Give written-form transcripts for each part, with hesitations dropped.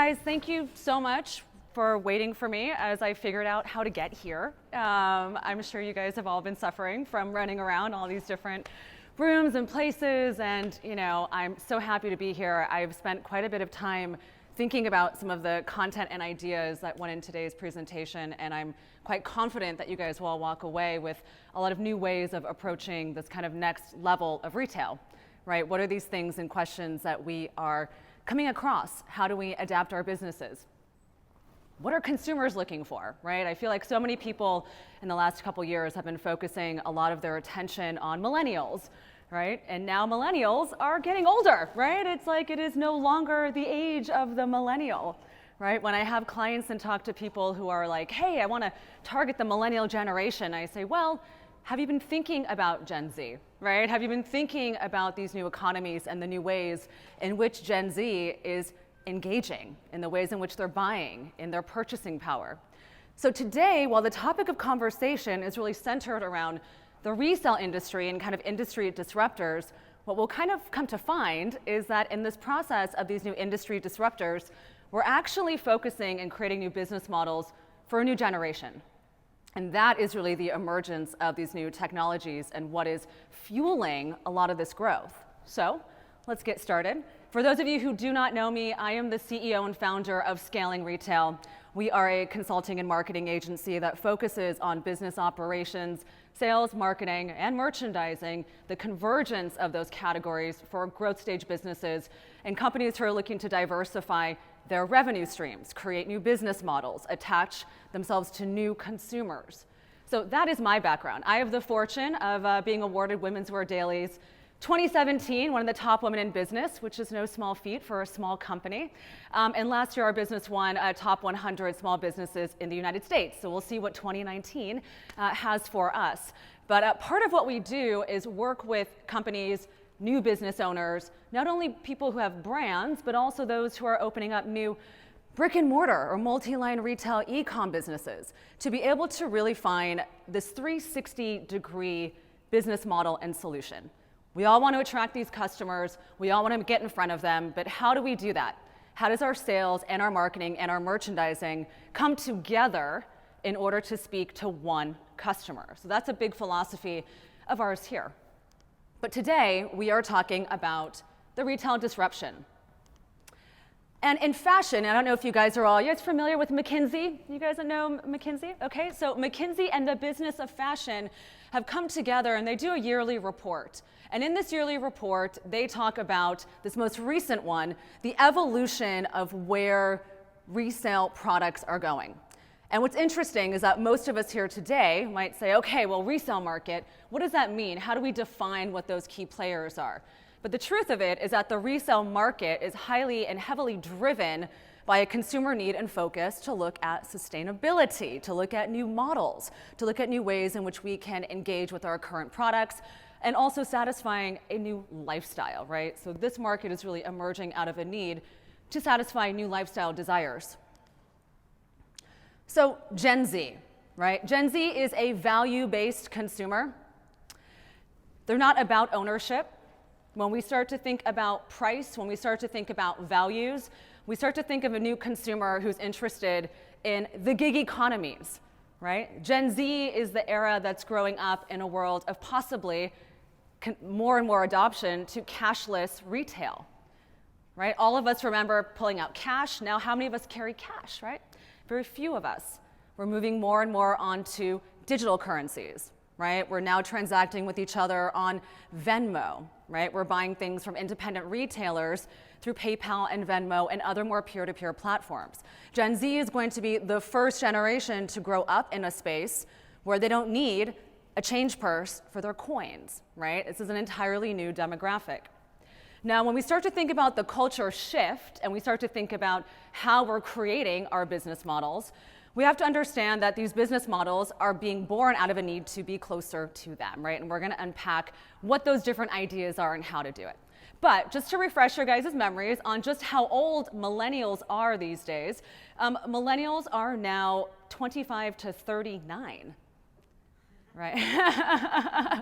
guys, thank you so much for waiting for me as I figured out how to get here. I'm sure you guys have all been suffering from running around all these different rooms and places, and I'm so happy to be here. I've spent quite a bit of time thinking about some of the content and ideas that went in today's presentation, and I'm quite confident that you guys will all walk away with a lot of new ways of approaching this kind of next level of retail, right? What are these things and questions that we are coming across? How do we adapt our businesses? What are consumers looking for, right? I feel like so many people in the last couple years have been focusing a lot of their attention on millennials, right? And now millennials are getting older, right? It's like it is no longer the age of the millennial, right? When I have clients and talk to people who are like, hey, I want to target the millennial generation, I say, well, have you been thinking about Gen Z, right? Have you been thinking about these new economies and the new ways in which Gen Z is engaging, in the ways in which they're buying, in their purchasing power? So today, while the topic of conversation is really centered around the resale industry and kind of industry disruptors, what we'll kind of come to find is that in this process of these new industry disruptors, we're actually focusing and creating new business models for a new generation. And that is really the emergence of these new technologies and what is fueling a lot of this growth. So let's get started. For those of you who do not know me, I am the CEO and founder of Scaling Retail. We are a consulting and marketing agency that focuses on business operations, sales, marketing, and merchandising, the convergence of those categories for growth stage businesses and companies who are looking to diversify their revenue streams, create new business models, attach themselves to new consumers. So that is my background. I have the fortune of being awarded Women's Wear Daily's 2017, one of the top women in business, which is no small feat for a small company. And last year, our business won top 100 small businesses in the United States. So we'll see what 2019 has for us. But part of what we do is work with companies, new business owners, not only people who have brands, but also those who are opening up new brick and mortar or multi-line retail e-com businesses to be able to really find this 360-degree business model and solution. We all want to attract these customers, we all want to get in front of them, but how do we do that? How does our sales and our marketing and our merchandising come together in order to speak to one customer? So that's a big philosophy of ours here. But today, we are talking about the retail disruption. And in fashion, I don't know if you guys familiar with McKinsey? You guys know McKinsey? Okay, so McKinsey and the business of fashion have come together and they do a yearly report. And in this yearly report, they talk about this most recent one, the evolution of where resale products are going. And what's interesting is that most of us here today might say, okay, well, resale market, what does that mean? How do we define what those key players are? But the truth of it is that the resale market is highly and heavily driven by a consumer need and focus to look at sustainability, to look at new models, to look at new ways in which we can engage with our current products, and also satisfying a new lifestyle, right? So this market is really emerging out of a need to satisfy new lifestyle desires. So Gen Z, right? Gen Z is a value-based consumer. They're not about ownership. When we start to think about price, when we start to think about values, we start to think of a new consumer who's interested in the gig economies, right? Gen Z is the era that's growing up in a world of possibly more and more adoption to cashless retail, right? All of us remember pulling out cash. Now, how many of us carry cash, right? Very few of us. We're moving more and more onto digital currencies, right? We're now transacting with each other on Venmo, right? We're buying things from independent retailers through PayPal and Venmo and other more peer-to-peer platforms. Gen Z is going to be the first generation to grow up in a space where they don't need a change purse for their coins, right? This is an entirely new demographic. Now, when we start to think about the culture shift and we start to think about how we're creating our business models, we have to understand that these business models are being born out of a need to be closer to them, right? And we're going to unpack what those different ideas are and how to do it. But just to refresh your guys' memories on just how old millennials are these days, millennials are now 25 to 39, right?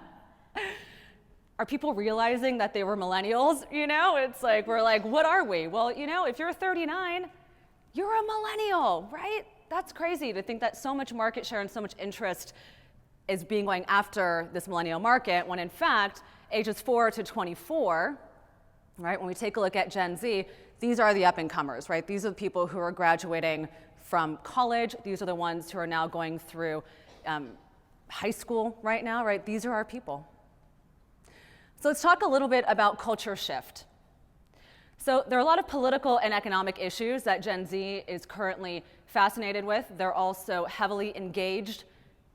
Are people realizing that they were millennials? You know, it's like, we're like, what are we? Well, you know, if you're 39, You're a millennial, right? That's crazy to think that so much market share and so much interest is being going after this millennial market, when in fact, ages 4 to 24, right, when we take a look at Gen Z, these are the up-and-comers, right? These are the people who are graduating from college. These are the ones who are now going through high school right now, right? These are our people. So let's talk a little bit about culture shift. So there are a lot of political and economic issues that Gen Z is currently fascinated with. They're also heavily engaged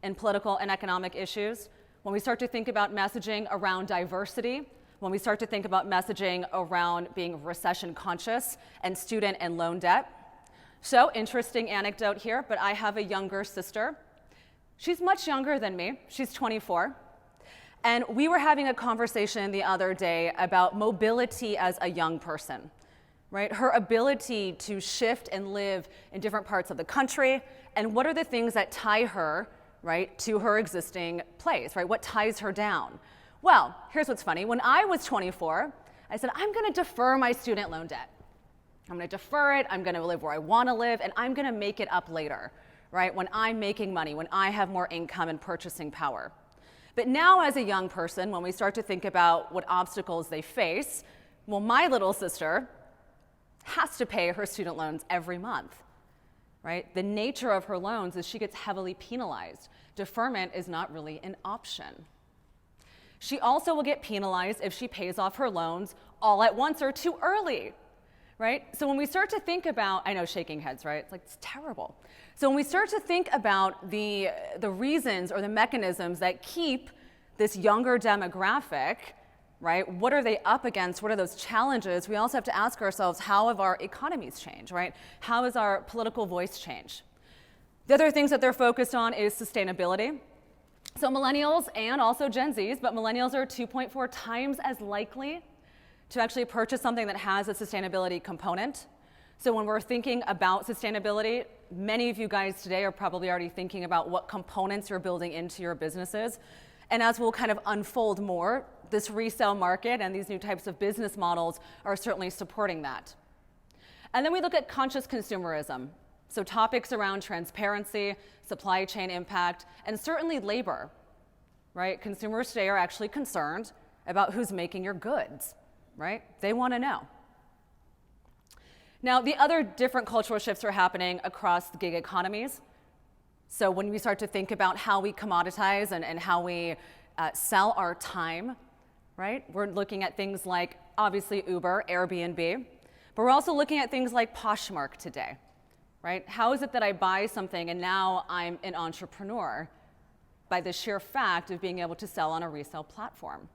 in political and economic issues. When we start to think about messaging around diversity, when we start to think about messaging around being recession conscious and student and loan debt. So, interesting anecdote here, but I have a younger sister. She's much younger than me. She's 24. And we were having a conversation the other day about mobility as a young person, right? Her ability to shift and live in different parts of the country, and what are the things that tie her, right, to her existing place, right? What ties her down? Well, here's what's funny. When I was 24, I said, I'm going to defer my student loan debt. I'm going to defer it. I'm going to live where I want to live, and I'm going to make it up later, right? When I'm making money, when I have more income and purchasing power. But now as a young person, when we start to think about what obstacles they face, well, my little sister has to pay her student loans every month, right? The nature of her loans is she gets heavily penalized. Deferment is not really an option. She also will get penalized if she pays off her loans all at once or too early, right? So when we start to think about, I know, shaking heads, right? It's like, it's terrible. So when we start to think about the reasons or the mechanisms that keep this younger demographic, right? What are they up against? What are those challenges? We also have to ask ourselves, how have our economies changed, right? How has our political voice changed? The other things that they're focused on is sustainability. So millennials and also Gen Zs, but millennials are 2.4 times as likely to actually purchase something that has a sustainability component. So when we're thinking about sustainability, many of you guys today are probably already thinking about what components you're building into your businesses. And as we'll kind of unfold more, this resale market and these new types of business models are certainly supporting that. And then we look at conscious consumerism. So topics around transparency, supply chain impact, and certainly labor, right? Consumers today are actually concerned about who's making your goods, right? They want to know. Now, the other different cultural shifts are happening across the gig economies. So when we start to think about how we commoditize and how we sell our time, right? We're looking at things like, obviously, Uber, Airbnb, but we're also looking at things like Poshmark today. Right? How is it that I buy something and now I'm an entrepreneur? By the sheer fact of being able to sell on a resale platform,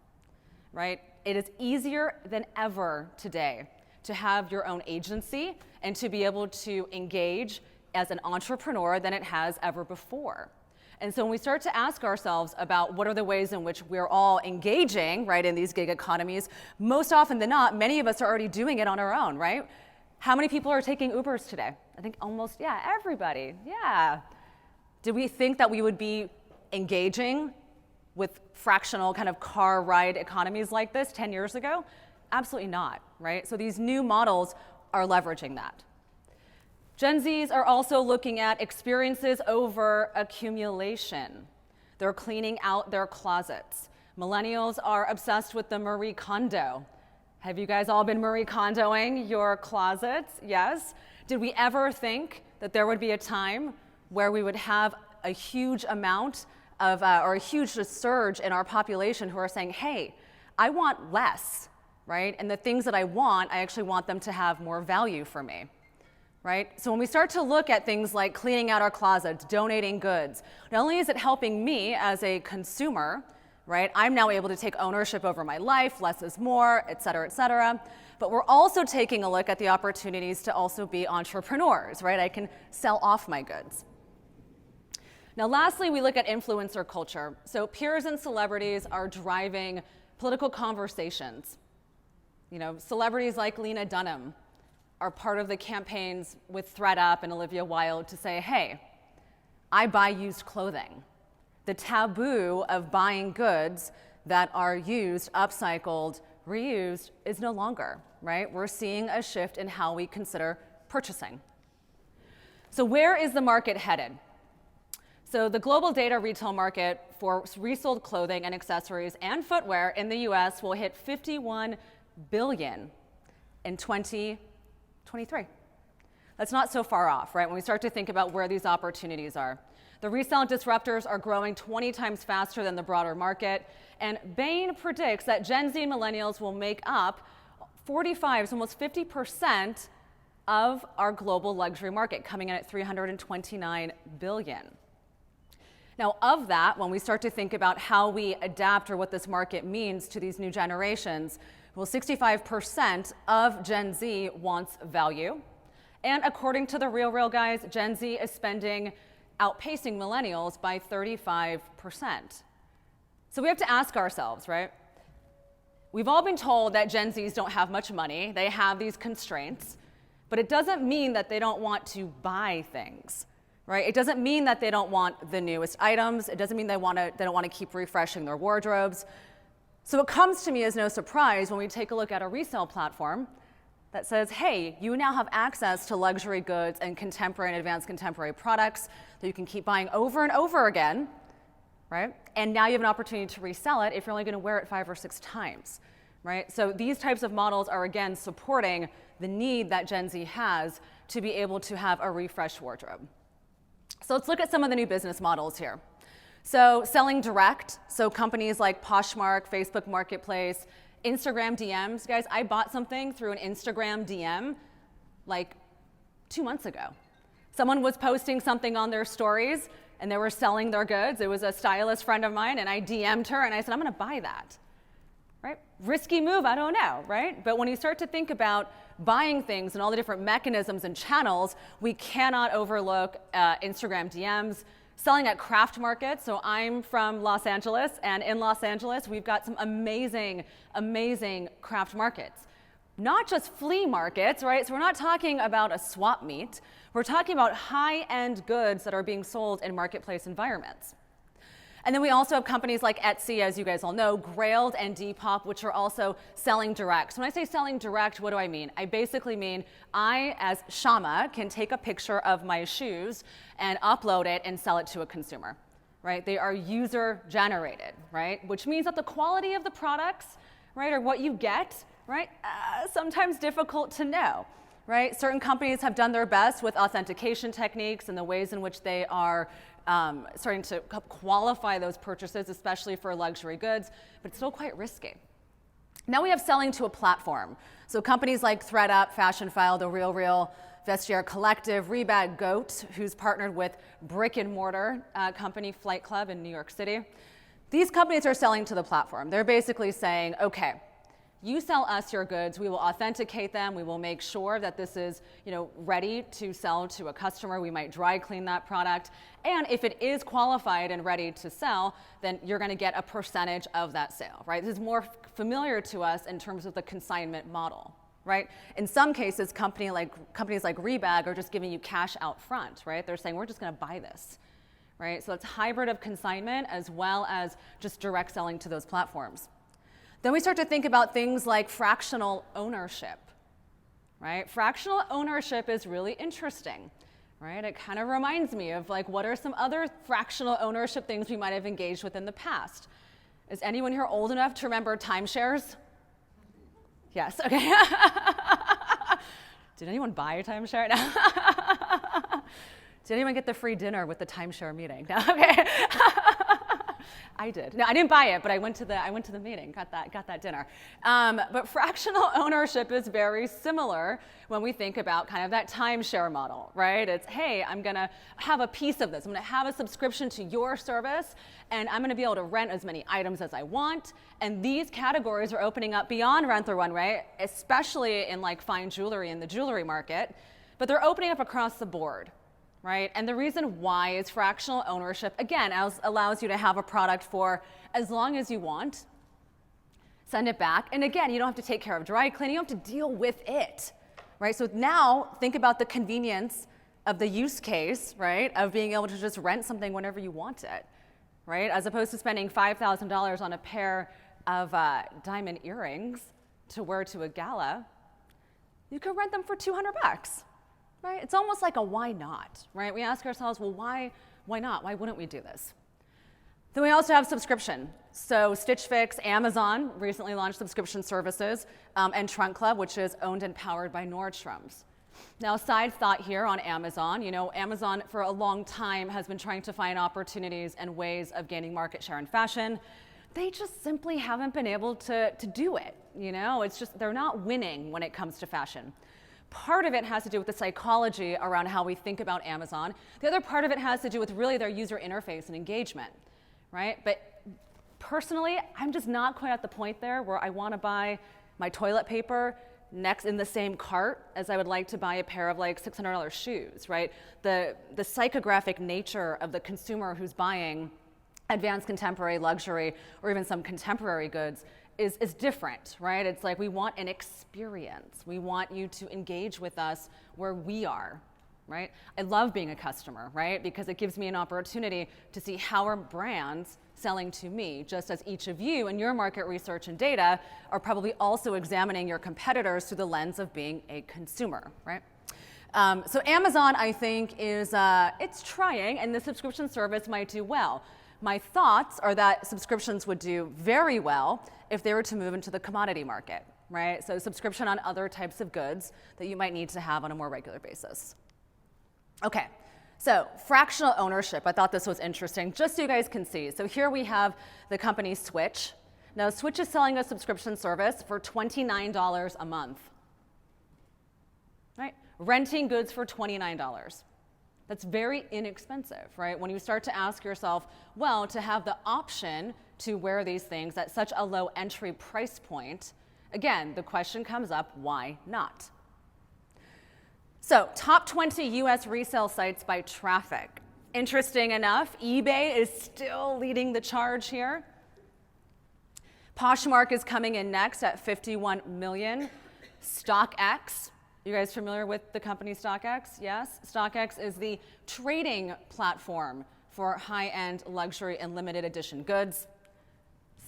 right? It is easier than ever today to have your own agency and to be able to engage as an entrepreneur than it has ever before. And so when we start to ask ourselves about what are the ways in which we're all engaging, right, in these gig economies, most often than not, many of us are already doing it on our own, right? How many people are taking Ubers today? I think almost, yeah, everybody, yeah. Did we think that we would be engaging with fractional kind of car ride economies like this 10 years ago? Absolutely not, right? So these new models are leveraging that. Gen Zs are also looking at experiences over accumulation. They're cleaning out their closets. Millennials are obsessed with the Marie Kondo. Have you guys all been Marie Kondoing your closets? Yes. Did we ever think that there would be a time where we would have a huge amount of, or a huge surge in our population who are saying, hey, I want less, right? And the things that I actually want them to have more value for me, right? So when we start to look at things like cleaning out our closets, donating goods, not only is it helping me as a consumer, right? I'm now able to take ownership over my life, less is more, et cetera, but we're also taking a look at the opportunities to also be entrepreneurs, right? I can sell off my goods. Now, lastly, we look at influencer culture. So peers and celebrities are driving political conversations. You know, celebrities like Lena Dunham are part of the campaigns with ThredUp and Olivia Wilde to say, hey, I buy used clothing. The taboo of buying goods that are used, upcycled, reused is no longer, right? We're seeing a shift in how we consider purchasing. So where is the market headed? So the global data retail market for resold clothing and accessories and footwear in the US will hit $51 billion in 2023. That's not so far off, right? When we start to think about where these opportunities are. The resale disruptors are growing 20 times faster than the broader market, and Bain predicts that Gen Z and millennials will make up 45, so almost 50% of our global luxury market, coming in at $329 billion. Now, of that, when we start to think about how we adapt or what this market means to these new generations, well, 65% of Gen Z wants value. And according to the Real guys, Gen Z is outpacing millennials by 35%. So we have to ask ourselves, right? We've all been told that Gen Zs don't have much money. They have these constraints, but it doesn't mean that they don't want to buy things, right? It doesn't mean that they don't want the newest items. It doesn't mean they don't want to keep refreshing their wardrobes. So it comes to me as no surprise when we take a look at a resale platform that says, hey, you now have access to luxury goods and contemporary and advanced contemporary products that you can keep buying over and over again, right? And now you have an opportunity to resell it if you're only going to wear it 5 or 6 times, right? So these types of models are, again, supporting the need that Gen Z has to be able to have a refreshed wardrobe. So let's look at some of the new business models here. So selling direct, so companies like Poshmark, Facebook Marketplace, Instagram DMs. Guys, I bought something through an Instagram DM like 2 months ago. Someone was posting something on their stories and they were selling their goods. It was a stylist friend of mine, and I DM'd her and I said, I'm gonna buy that, right? Risky move, I don't know, right? But when you start to think about buying things and all the different mechanisms and channels, we cannot overlook Instagram DMs. Selling at craft markets. So I'm from Los Angeles, and in Los Angeles, we've got some amazing, amazing craft markets. Not just flea markets, right? So we're not talking about a swap meet. We're talking about high-end goods that are being sold in marketplace environments. And then we also have companies like Etsy, as you guys all know, Grailed and Depop, which are also selling direct. So when I say selling direct, what do I mean? I basically mean I, as Syama, can take a picture of my shoes and upload it and sell it to a consumer, right? They are user-generated, right? Which means that the quality of the products, right, or what you get, right, sometimes difficult to know, right? Certain companies have done their best with authentication techniques and the ways in which they are starting to qualify those purchases, especially for luxury goods, but it's still quite risky. Now we have selling to a platform. So companies like ThredUp, Fashionphile, The RealReal, Vestiaire Collective, Rebag Goat, who's partnered with brick and mortar company Flight Club in New York City. These companies are selling to the platform. They're basically saying, okay, you sell us your goods, we will authenticate them, we will make sure that this is, ready to sell to a customer. We might dry clean that product. And if it is qualified and ready to sell, then you're gonna get a percentage of that sale, right? This is more familiar to us in terms of the consignment model, right? In some cases, companies like Rebag are just giving you cash out front, right? They're saying, we're just gonna buy this, right? So it's hybrid of consignment as well as just direct selling to those platforms. Then we start to think about things like fractional ownership, right? Fractional ownership is really interesting, right? It kind of reminds me of what are some other fractional ownership things we might have engaged with in the past? Is anyone here old enough to remember timeshares? Yes, okay. Did anyone buy a timeshare? No. Did anyone get the free dinner with the timeshare meeting? No, okay. I did. No, I didn't buy it, but I went to the meeting, got that dinner. But fractional ownership is very similar when we think about kind of that timeshare model, right? It's, hey, I'm gonna have a piece of this. I'm gonna have a subscription to your service, and I'm gonna be able to rent as many items as I want. And these categories are opening up beyond rent the runway, especially in fine jewelry in the jewelry market, but they're opening up across the board. Right? And the reason why is fractional ownership, again, allows you to have a product for as long as you want, send it back, and again, you don't have to take care of dry cleaning, you don't have to deal with it, right? So now, think about the convenience of the use case, right, of being able to just rent something whenever you want it, right? As opposed to spending $5,000 on a pair of diamond earrings to wear to a gala, you could rent them for $200. right? It's almost like a why not, right? We ask ourselves, well, why not? Why wouldn't we do this? Then we also have subscription. So Stitch Fix, Amazon recently launched subscription services, and Trunk Club, which is owned and powered by Nordstrom's. Now, side thought here on Amazon, Amazon for a long time has been trying to find opportunities and ways of gaining market share in fashion. They just simply haven't been able to do it. It's just, they're not winning when it comes to fashion. Part of it has to do with the psychology around how we think about Amazon. The other part of it has to do with really their user interface and engagement, right? But personally, I'm just not quite at the point there where I want to buy my toilet paper next in the same cart as I would like to buy a pair of like $600 shoes, right? The psychographic nature of the consumer who's buying advanced contemporary luxury or even some contemporary goods is different, right? It's like we want an experience. We want you to engage with us where we are, right? I love being a customer, right? Because it gives me an opportunity to see how are brands selling to me, just as each of you in your market research and data are probably also examining your competitors through the lens of being a consumer, right? So Amazon, I think, is it's trying, and the subscription service might do well. My thoughts are that subscriptions would do very well if they were to move into the commodity market, right? So subscription on other types of goods that you might need to have on a more regular basis. Okay, so fractional ownership. I thought this was interesting, just so you guys can see. So here we have the company Switch. Now Switch is selling a subscription service for $29 a month, right? Renting goods for $29. That's very inexpensive, right? When you start to ask yourself, well, to have the option to wear these things at such a low entry price point, again, the question comes up, why not? So, top 20 US resale sites by traffic. Interesting enough, eBay is still leading the charge here. Poshmark is coming in next at 51 million. StockX, you guys familiar with the company StockX? Yes? StockX is the trading platform for high-end luxury and limited edition goods.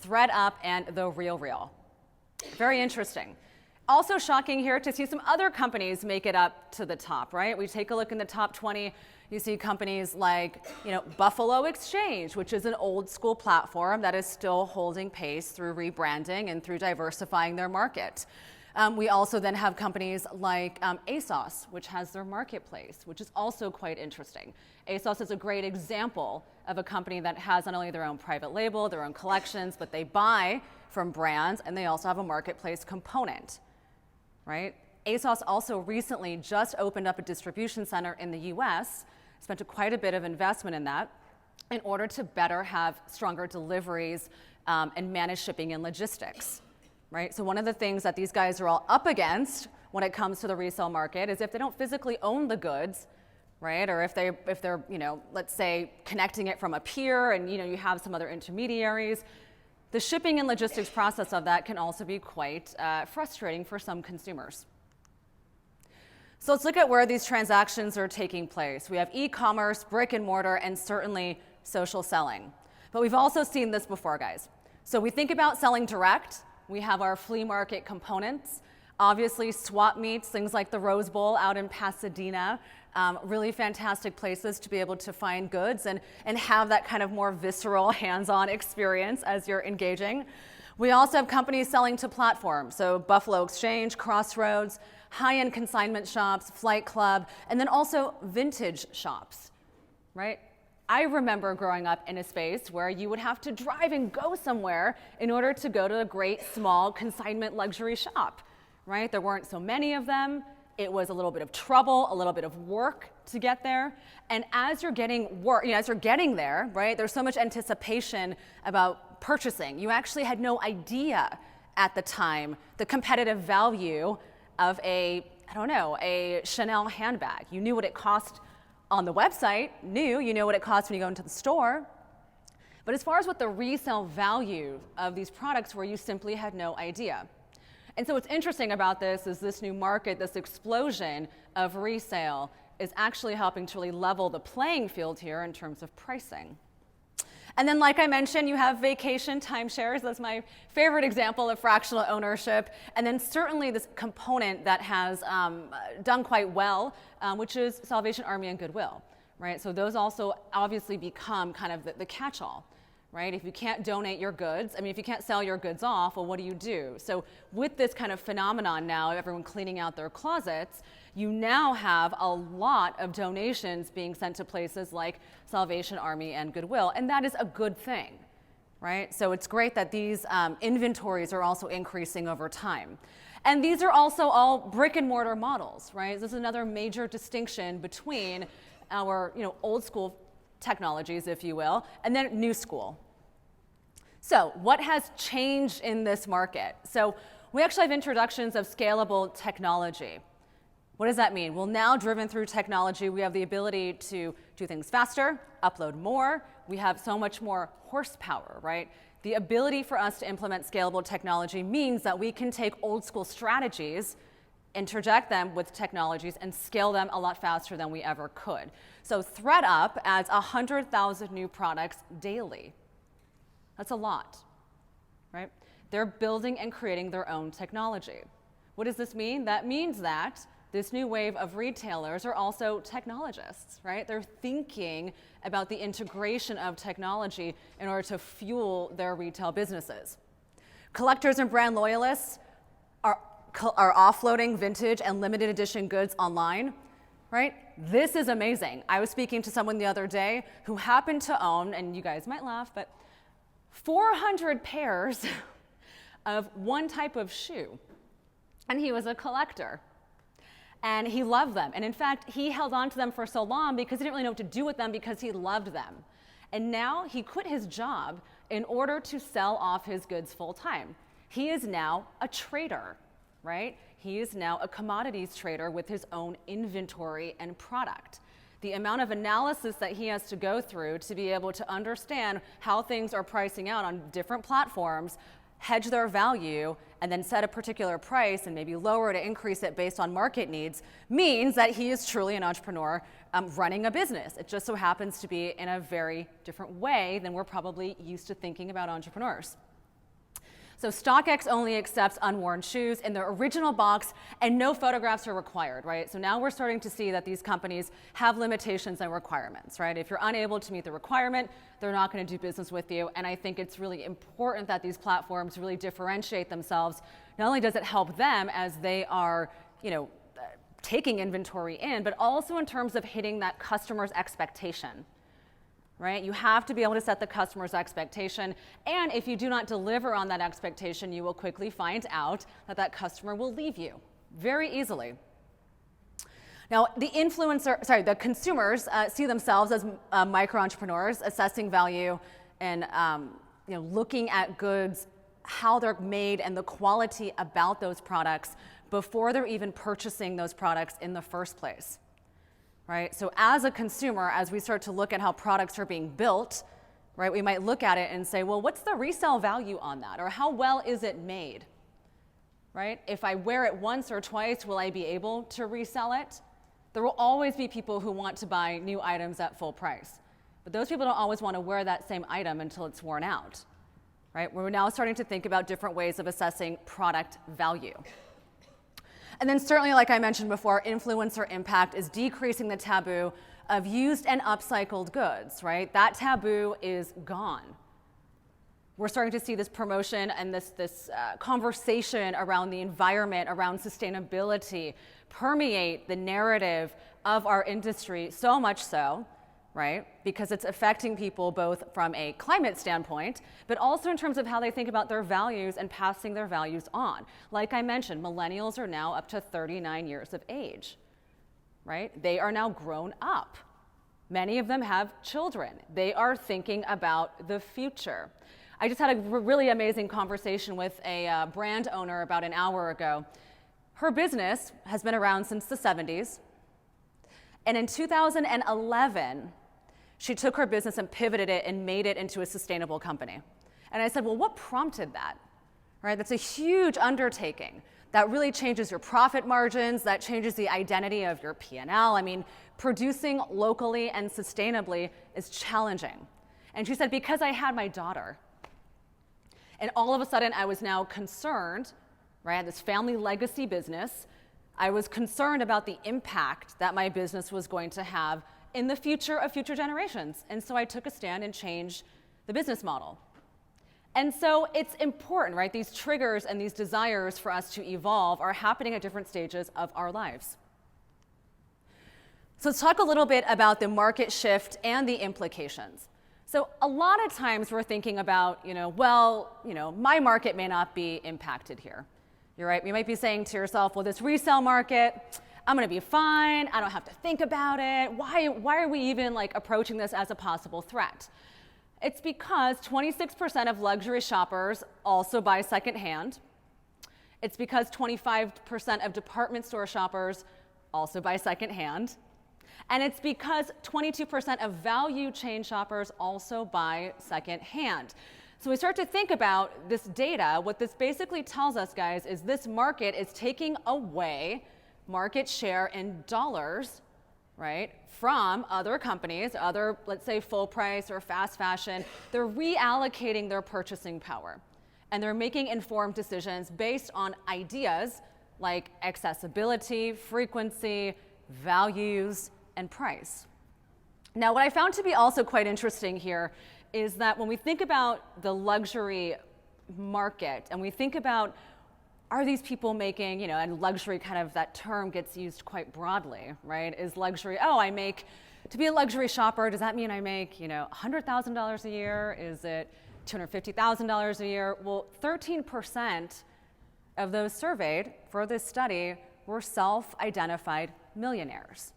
ThredUp and The RealReal. Very interesting. Also shocking here to see some other companies make it up to the top, right? We take a look in the top 20, you see companies like, Buffalo Exchange, which is an old school platform that is still holding pace through rebranding and through diversifying their market. We also then have companies like ASOS, which has their marketplace, which is also quite interesting. ASOS is a great example of a company that has not only their own private label, their own collections, but they buy from brands, and they also have a marketplace component, right? ASOS also recently just opened up a distribution center in the US, spent quite a bit of investment in that, in order to better have stronger deliveries and manage shipping and logistics. Right? So one of the things that these guys are all up against when it comes to the resale market is if they don't physically own the goods, right? Or if they're, let's say connecting it from a peer and you have some other intermediaries, the shipping and logistics process of that can also be quite frustrating for some consumers. So let's look at where these transactions are taking place. We have e-commerce, brick and mortar, and certainly social selling. But we've also seen this before, guys. So we think about selling direct. We have our flea market components, obviously swap meets, things like the Rose Bowl out in Pasadena, really fantastic places to be able to find goods and have that kind of more visceral hands-on experience as you're engaging. We also have companies selling to platforms, so Buffalo Exchange, Crossroads, high-end consignment shops, Flight Club, and then also vintage shops, right? I remember growing up in a space where you would have to drive and go somewhere in order to go to a great small consignment luxury shop, right? There weren't so many of them. It was a little bit of trouble, a little bit of work to get there. And as you're getting there, right, there's so much anticipation about purchasing. You actually had no idea at the time the competitive value of a Chanel handbag. You knew what it cost on the website, you know what it costs when you go into the store. But as far as what the resale value of these products were, you simply had no idea. And so what's interesting about this is this new market, this explosion of resale is actually helping to really level the playing field here in terms of pricing. And then, like I mentioned, you have vacation timeshares. That's my favorite example of fractional ownership. And then certainly this component that has done quite well, which is Salvation Army and Goodwill, right? So those also obviously become kind of the catch-all, right? If you can't donate your goods, I mean, if you can't sell your goods off, well, what do? So with this kind of phenomenon now, everyone cleaning out their closets, you now have a lot of donations being sent to places like Salvation Army and Goodwill, and that is a good thing, right? So it's great that these inventories are also increasing over time. And these are also all brick and mortar models, right? This is another major distinction between our old school technologies, if you will, and then new school. So what has changed in this market? So we actually have introductions of scalable technology. What does that mean? Well, now driven through technology, we have the ability to do things faster, upload more. We have so much more horsepower, right? The ability for us to implement scalable technology means that we can take old school strategies, interject them with technologies, and scale them a lot faster than we ever could. So ThreadUp adds 100,000 new products daily. That's a lot, right? They're building and creating their own technology. What does this mean? That means that this new wave of retailers are also technologists, right? They're thinking about the integration of technology in order to fuel their retail businesses. Collectors and brand loyalists are offloading vintage and limited edition goods online, right? This is amazing. I was speaking to someone the other day who happened to own, and you guys might laugh, but 400 pairs of one type of shoe. And he was a collector. And he loved them. And in fact, he held on to them for so long because he didn't really know what to do with them because he loved them. And now he quit his job in order to sell off his goods full time. He is now a trader, right? He is now a commodities trader with his own inventory and product. The amount of analysis that he has to go through to be able to understand how things are pricing out on different platforms, hedge their value, and then set a particular price and maybe lower to increase it based on market needs means that he is truly an entrepreneur running a business. It just so happens to be in a very different way than we're probably used to thinking about entrepreneurs. So StockX only accepts unworn shoes in their original box, and no photographs are required, right? So now we're starting to see that these companies have limitations and requirements, right? If you're unable to meet the requirement, they're not going to do business with you. And I think it's really important that these platforms really differentiate themselves. Not only does it help them as they are, taking inventory in, but also in terms of hitting that customer's expectation. Right? You have to be able to set the customer's expectation, and if you do not deliver on that expectation, you will quickly find out that that customer will leave you very easily. Now, the consumers see themselves as micro entrepreneurs, assessing value and looking at goods, how they're made, and the quality about those products before they're even purchasing those products in the first place. Right? So as a consumer, as we start to look at how products are being built, right, we might look at it and say, well, what's the resale value on that? Or how well is it made? Right? If I wear it once or twice, will I be able to resell it? There will always be people who want to buy new items at full price. But those people don't always want to wear that same item until it's worn out. Right? We're now starting to think about different ways of assessing product value. And then certainly, like I mentioned before, influencer impact is decreasing the taboo of used and upcycled goods, right? That taboo is gone. We're starting to see this promotion and this conversation around the environment, around sustainability, permeate the narrative of our industry so much so, right? Because it's affecting people both from a climate standpoint, but also in terms of how they think about their values and passing their values on. Like I mentioned, millennials are now up to 39 years of age, right? They are now grown up. Many of them have children. They are thinking about the future. I just had a really amazing conversation with a brand owner about an hour ago. Her business has been around since the 70s. And in 2011, she took her business and pivoted it and made it into a sustainable company. And I said, well, what prompted that? Right? That's a huge undertaking. That really changes your profit margins. That changes the identity of your P&L. I mean, producing locally and sustainably is challenging. And she said, because I had my daughter. And all of a sudden, I was now concerned, right? I had this family legacy business. I was concerned about the impact that my business was going to have in the future of future generations. And so I took a stand and changed the business model. And so it's important, right? These triggers and these desires for us to evolve are happening at different stages of our lives. So let's talk a little bit about the market shift and the implications. So a lot of times we're thinking about, my market may not be impacted here. You're right. You might be saying to yourself, well, this resale market, I'm going to be fine. I don't have to think about it. Why are we even approaching this as a possible threat? It's because 26% of luxury shoppers also buy secondhand. It's because 25% of department store shoppers also buy secondhand. And it's because 22% of value chain shoppers also buy secondhand. So we start to think about this data. What this basically tells us, guys, is this market is taking away market share in dollars, right, from other companies, other, let's say, full price or fast fashion. They're reallocating their purchasing power. And they're making informed decisions based on ideas like accessibility, frequency, values, and price. Now, what I found to be also quite interesting here is that when we think about the luxury market and we think about, are these people making, and luxury kind of, that term gets used quite broadly, right? Is luxury, to be a luxury shopper, does that mean I make, $100,000 a year? Is it $250,000 a year? Well, 13% of those surveyed for this study were self-identified millionaires.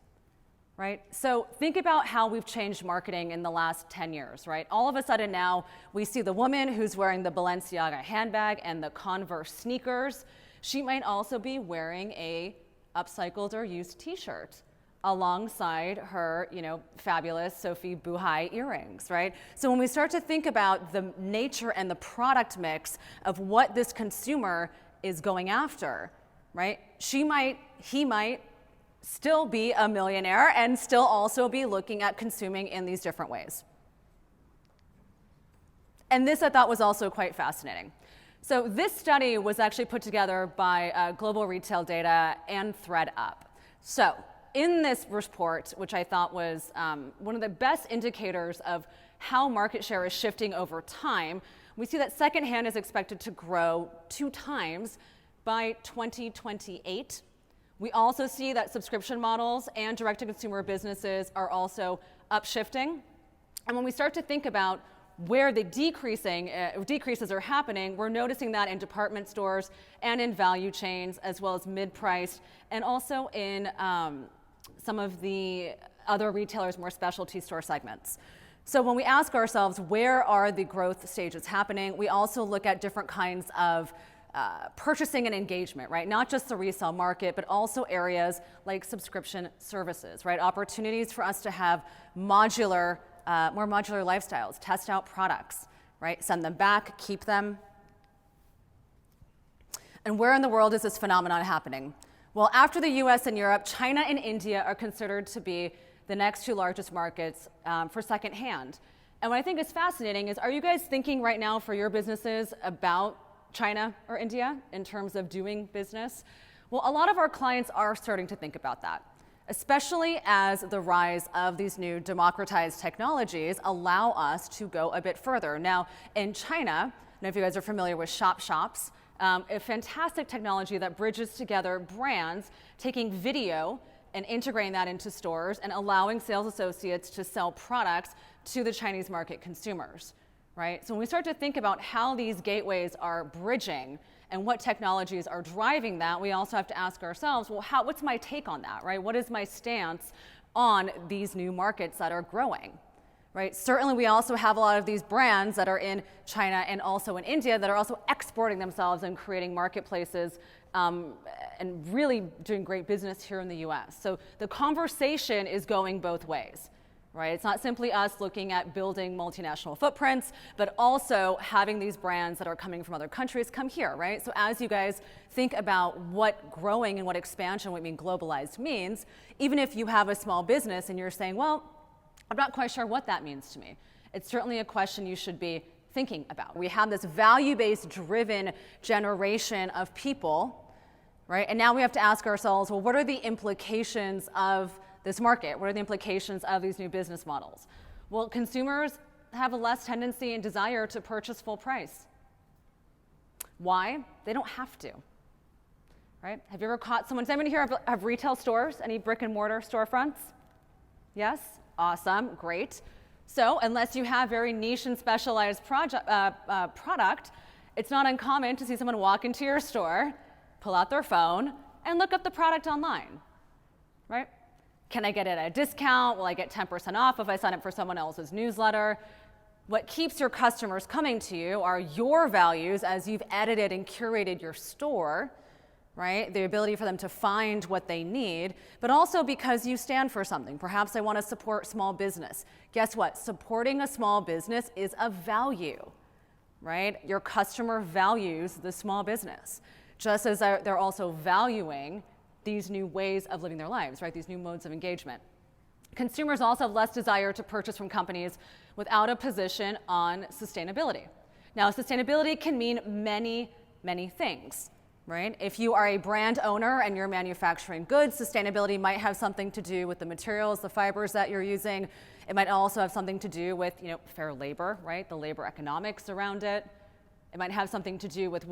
Right? So think about how we've changed marketing in the last 10 years, right? All of a sudden now we see the woman who's wearing the Balenciaga handbag and the Converse sneakers. She might also be wearing a upcycled or used t-shirt alongside her, fabulous Sophie Buhai earrings, right? So when we start to think about the nature and the product mix of what this consumer is going after, right? He might still be a millionaire and still also be looking at consuming in these different ways. And this I thought was also quite fascinating. So this study was actually put together by Global Retail Data and ThreadUp. So in this report, which I thought was one of the best indicators of how market share is shifting over time, we see that secondhand is expected to grow 2 times by 2028. We also see that subscription models and direct-to-consumer businesses are also upshifting. And when we start to think about where the decreases are happening, we're noticing that in department stores and in value chains, as well as mid-priced, and also in some of the other retailers' more specialty store segments. So when we ask ourselves, where are the growth stages happening, we also look at different kinds of purchasing and engagement, right? Not just the resale market, but also areas like subscription services, right? Opportunities for us to have more modular lifestyles, test out products, right? Send them back, keep them. And where in the world is this phenomenon happening? Well, after the US and Europe, China and India are considered to be the next 2 largest markets for secondhand. And what I think is fascinating is, are you guys thinking right now for your businesses about China or India in terms of doing business? Well, a lot of our clients are starting to think about that, especially as the rise of these new democratized technologies allow us to go a bit further. Now, in China, I don't know if you guys are familiar with shops, a fantastic technology that bridges together brands, taking video and integrating that into stores and allowing sales associates to sell products to the Chinese market consumers. Right? So when we start to think about how these gateways are bridging and what technologies are driving that, we also have to ask ourselves, well, what's my take on that, right? What is my stance on these new markets that are growing, right? Certainly we also have a lot of these brands that are in China and also in India that are also exporting themselves and creating marketplaces and really doing great business here in the US. So the conversation is going both ways. Right? It's not simply us looking at building multinational footprints, but also having these brands that are coming from other countries come here, right? So as you guys think about what growing and what expansion, what globalized means, even if you have a small business and you're saying, well, I'm not quite sure what that means to me. It's certainly a question you should be thinking about. We have this value-based driven generation of people, right? And now we have to ask ourselves, well, what are the implications of this market? What are the implications of these new business models? Well, consumers have a less tendency and desire to purchase full price. Why? They don't have to, right? Have you ever caught someone? Does anyone here have retail stores? Any brick and mortar storefronts? Yes? Awesome, great. So unless you have very niche and specialized product, it's not uncommon to see someone walk into your store, pull out their phone, and look up the product online, right? Can I get it at a discount? Will I get 10% off if I sign up for someone else's newsletter? What keeps your customers coming to you are your values as you've edited and curated your store, right? The ability for them to find what they need, but also because you stand for something. Perhaps they want to support small business. Guess what? Supporting a small business is a value, right? Your customer values the small business, just as they're also valuing these new ways of living their lives, right? These new modes of engagement. Consumers also have less desire to purchase from companies without a position on sustainability. Now, sustainability can mean many, many things, right? If you are a brand owner and you're manufacturing goods, sustainability might have something to do with the materials, the fibers that you're using. It might also have something to do with, fair labor, right? The labor economics around it. It might have something to do with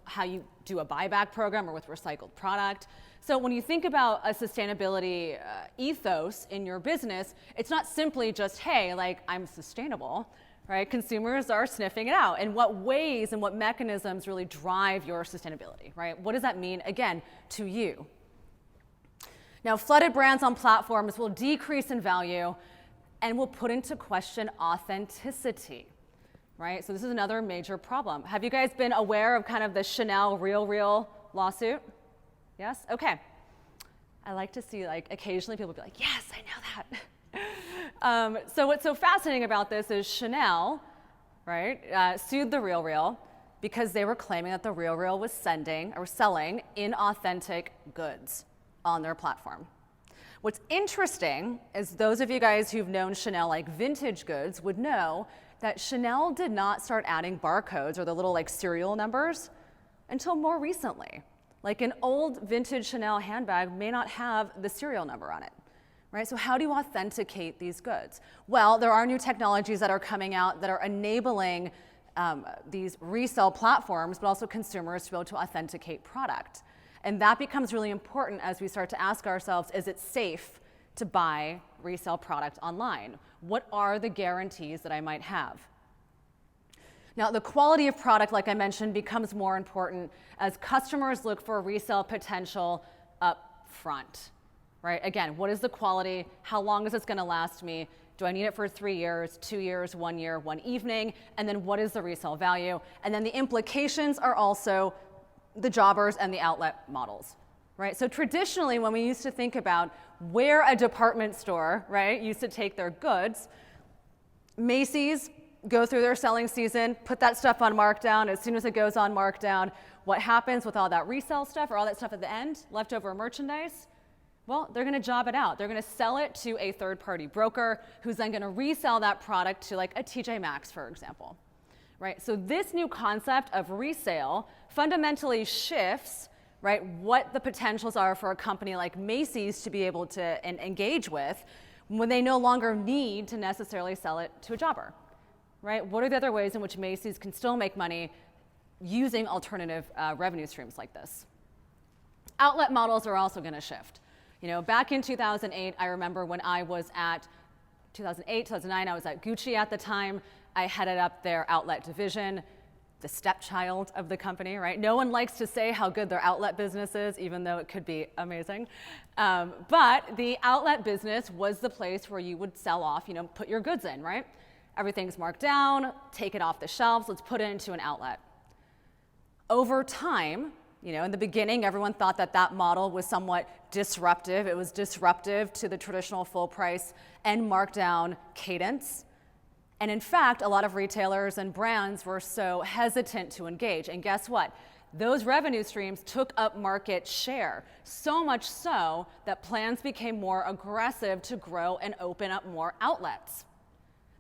how you do a buyback program or with recycled product. So when you think about a sustainability ethos in your business, it's not simply just, hey, I'm sustainable, right? Consumers are sniffing it out. And what ways and what mechanisms really drive your sustainability, right? What does that mean, again, to you? Now, flooded brands on platforms will decrease in value and will put into question authenticity, right? So this is another major problem. Have you guys been aware of kind of the Chanel Real lawsuit? Yes? Okay. I like to see, occasionally people be like, yes, I know that. So what's so fascinating about this is Chanel, right, sued the Real because they were claiming that the Real was selling inauthentic goods on their platform. What's interesting is those of you guys who've known Chanel like vintage goods would know that Chanel did not start adding barcodes or the little serial numbers until more recently. Like an old vintage Chanel handbag may not have the serial number on it, right? So how do you authenticate these goods? Well, there are new technologies that are coming out that are enabling these resale platforms, but also consumers to be able to authenticate product. And that becomes really important as we start to ask ourselves, is it safe to buy resale product online? What are the guarantees that I might have? Now, the quality of product, like I mentioned, becomes more important as customers look for resale potential up front, right? Again, what is the quality? How long is this going to last me? Do I need it for 3 years, 2 years, 1 year, 1 evening? And then what is the resale value? And then the implications are also the jobbers and the outlet models, right? So traditionally, when we used to think about where a department store, right, used to take their goods, Macy's go through their selling season, put that stuff on markdown. As soon as it goes on markdown, what happens with all that resale stuff or all that stuff at the end, leftover merchandise? Well, they're going to job it out. They're going to sell it to a third-party broker who's then going to resell that product to a TJ Maxx, for example, right? So this new concept of resale fundamentally shifts, right, what the potentials are for a company like Macy's to be able to engage with when they no longer need to necessarily sell it to a jobber. Right? What are the other ways in which Macy's can still make money using alternative revenue streams like this? Outlet models are also going to shift. Back in 2008, I remember when I was at 2008, 2009, I was at Gucci at the time. I headed up their outlet division, the stepchild of the company, right? No one likes to say how good their outlet business is, even though it could be amazing. But the outlet business was the place where you would sell off, put your goods in, right? Everything's marked down, take it off the shelves, let's put it into an outlet. Over time, in the beginning, everyone thought that model was somewhat disruptive. It was disruptive to the traditional full price and markdown cadence. And in fact, a lot of retailers and brands were so hesitant to engage. And guess what? Those revenue streams took up market share, so much so that plans became more aggressive to grow and open up more outlets.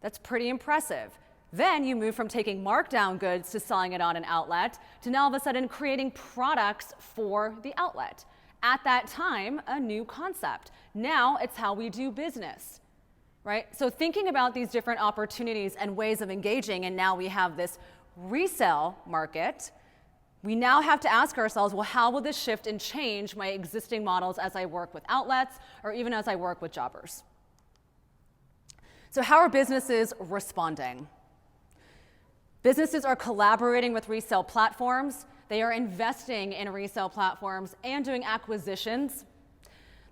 That's pretty impressive. Then you move from taking markdown goods to selling it on an outlet to now all of a sudden creating products for the outlet. At that time, a new concept. Now it's how we do business, right? So thinking about these different opportunities and ways of engaging, and now we have this resale market, we now have to ask ourselves, well, how will this shift and change my existing models as I work with outlets or even as I work with jobbers? So how are businesses responding? Businesses are collaborating with resale platforms. They are investing in resale platforms and doing acquisitions.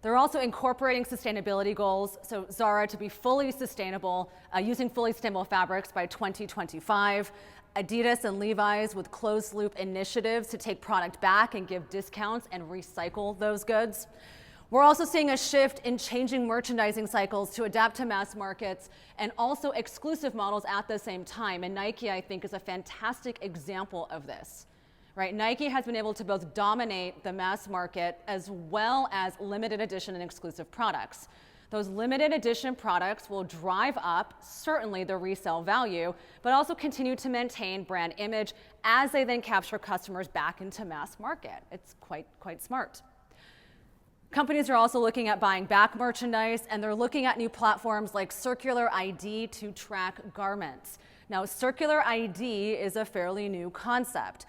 They're also incorporating sustainability goals. So Zara to be fully sustainable, using fully sustainable fabrics by 2025. Adidas and Levi's with closed loop initiatives to take product back and give discounts and recycle those goods. We're also seeing a shift in changing merchandising cycles to adapt to mass markets and also exclusive models at the same time. And Nike, I think, is a fantastic example of this, right? Nike has been able to both dominate the mass market as well as limited edition and exclusive products. Those limited edition products will drive up certainly the resale value, but also continue to maintain brand image as they then capture customers back into mass market. It's quite smart. Companies are also looking at buying back merchandise, and they're looking at new platforms like Circular ID to track garments. Now, Circular ID is a fairly new concept.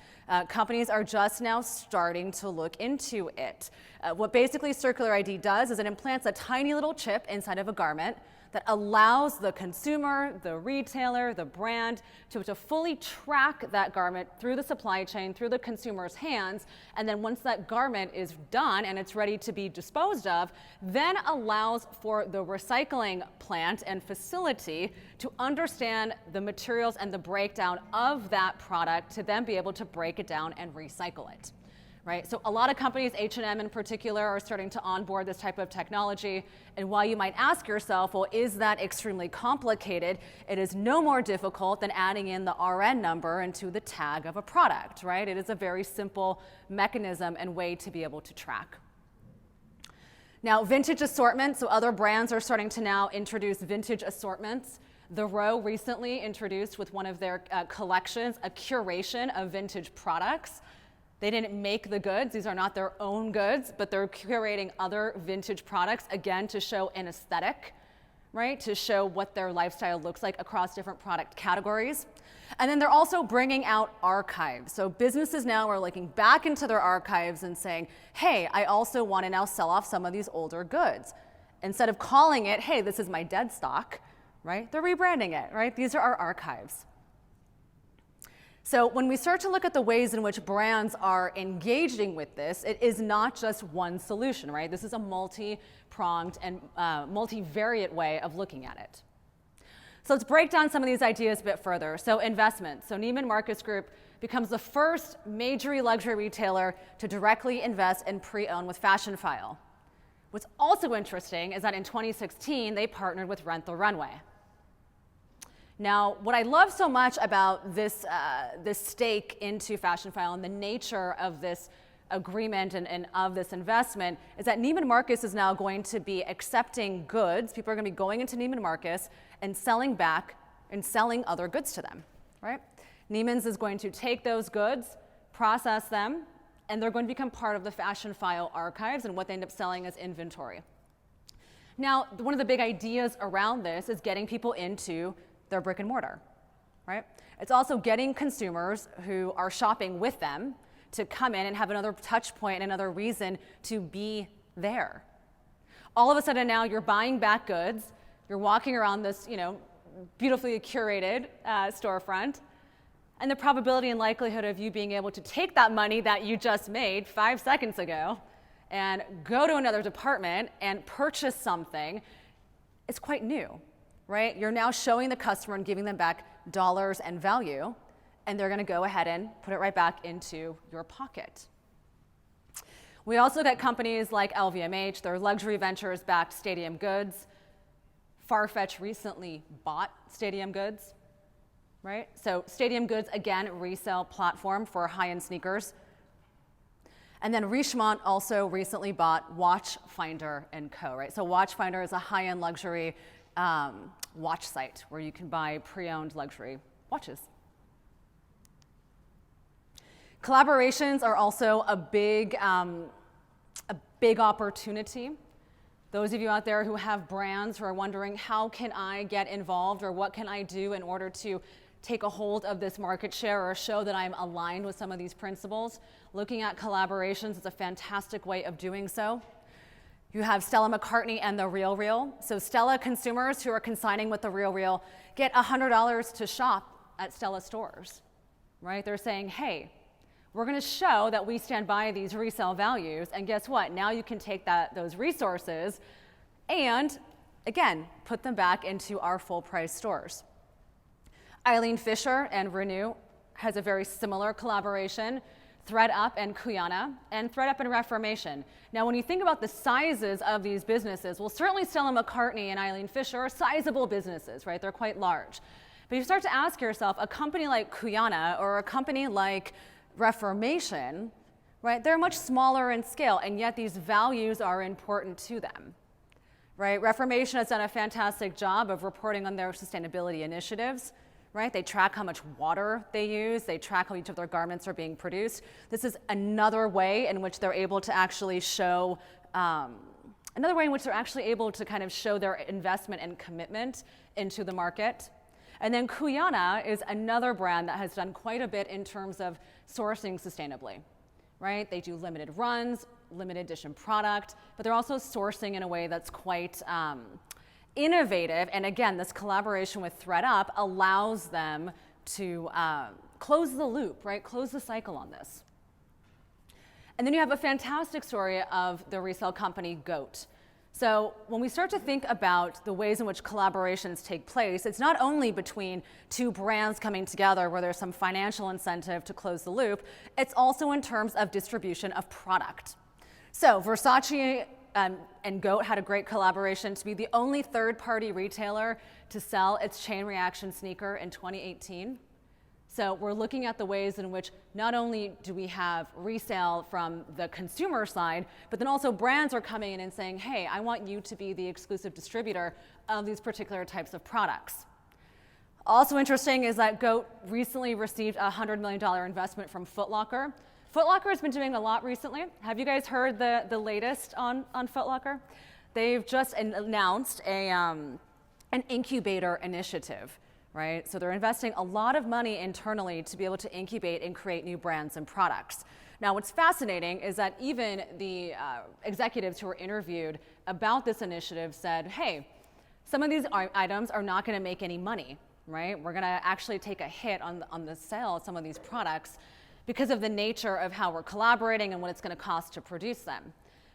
Companies are just now starting to look into it. What basically Circular ID does is it implants a tiny little chip inside of a garment that allows the consumer, the retailer, the brand to fully track that garment through the supply chain, through the consumer's hands, and then once that garment is done and it's ready to be disposed of, then allows for the recycling plant and facility to understand the materials and the breakdown of that product to then be able to break it down and recycle it. Right? So a lot of companies, H&M in particular, are starting to onboard this type of technology. And while you might ask yourself, well, is that extremely complicated? It is no more difficult than adding in the RN number into the tag of a product, right? It is a very simple mechanism and way to be able to track. Now, vintage assortments, so other brands are starting to now introduce vintage assortments. The Row recently introduced with one of their collections a curation of vintage products. They didn't make the goods. These are not their own goods, but they're curating other vintage products, again, to show an aesthetic, right? To show what their lifestyle looks like across different product categories. And then they're also bringing out archives. So businesses now are looking back into their archives and saying, hey, I also want to now sell off some of these older goods. Instead of calling it, hey, this is my dead stock, right? They're rebranding it, right? These are our archives. So when we start to look at the ways in which brands are engaging with this, it is not just one solution, right? This is a multi-pronged and multivariate way of looking at it. So let's break down some of these ideas a bit further. So investment. So Neiman Marcus Group becomes the first major luxury retailer to directly invest and pre-own with Fashion File. What's also interesting is that in 2016, they partnered with Rent the Runway. Now, what I love so much about this stake into Fashion File and the nature of this agreement and of this investment is that Neiman Marcus is now going to be accepting goods. People are going to be going into Neiman Marcus and selling back and selling other goods to them, right? Neiman's is going to take those goods, process them, and they're going to become part of the Fashion File archives, and what they end up selling as inventory. Now, one of the big ideas around this is getting people into their brick and mortar, right? It's also getting consumers who are shopping with them to come in and have another touch point and another reason to be there. All of a sudden now you're buying back goods, you're walking around this, beautifully curated storefront, and the probability and likelihood of you being able to take that money that you just made 5 seconds ago and go to another department and purchase something is quite new. Right? You're now showing the customer and giving them back dollars and value, and they're going to go ahead and put it right back into your pocket. We also got companies like LVMH, their luxury ventures backed Stadium Goods. Farfetch recently bought Stadium Goods, right? So Stadium Goods, again, resale platform for high-end sneakers. And then Richemont also recently bought Watchfinder & Co., right? So Watchfinder is a high-end luxury watch site where you can buy pre-owned luxury watches. Collaborations are also a big opportunity. Those of you out there who have brands who are wondering, how can I get involved, or what can I do in order to take a hold of this market share or show that I'm aligned with some of these principles? Looking at collaborations is a fantastic way of doing so. You have Stella McCartney and The RealReal. So Stella consumers who are consigning with The RealReal get $100 to shop at Stella stores, right? They're saying, hey, we're going to show that we stand by these resale values, and guess what? Now you can take those resources and, again, put them back into our full price stores. Eileen Fisher and Renew has a very similar collaboration, ThredUp and Kuyana, and ThredUp and Reformation. Now, when you think about the sizes of these businesses, well, certainly Stella McCartney and Eileen Fisher are sizable businesses, right? They're quite large. But you start to ask yourself, a company like Kuyana or a company like Reformation, right? They're much smaller in scale, and yet these values are important to them, right? Reformation has done a fantastic job of reporting on their sustainability initiatives, right? They track how much water they use. They track how each of their garments are being produced. This is another way in which they're able to actually show, kind of show their investment and commitment into the market. And then Kuyana is another brand that has done quite a bit in terms of sourcing sustainably, right? They do limited runs, limited edition product, but they're also sourcing in a way that's quite innovative. And again, this collaboration with ThredUp allows them to close the loop, right? Close the cycle on this. And then you have a fantastic story of the resale company GOAT. So when we start to think about the ways in which collaborations take place, it's not only between two brands coming together where there's some financial incentive to close the loop, it's also in terms of distribution of product. So Versace and GOAT had a great collaboration to be the only third-party retailer to sell its chain reaction sneaker in 2018. So we're looking at the ways in which not only do we have resale from the consumer side, but then also brands are coming in and saying, hey, I want you to be the exclusive distributor of these particular types of products. Also interesting is that GOAT recently received a $100 million investment from Foot Locker. Foot Locker has been doing a lot recently. Have you guys heard the latest on Foot Locker? They've just announced an incubator initiative. Right? So they're investing a lot of money internally to be able to incubate and create new brands and products. Now, what's fascinating is that even the executives who were interviewed about this initiative said, hey, some of these items are not going to make any money, right? We're going to actually take a hit on the sale of some of these products because of the nature of how we're collaborating and what it's going to cost to produce them.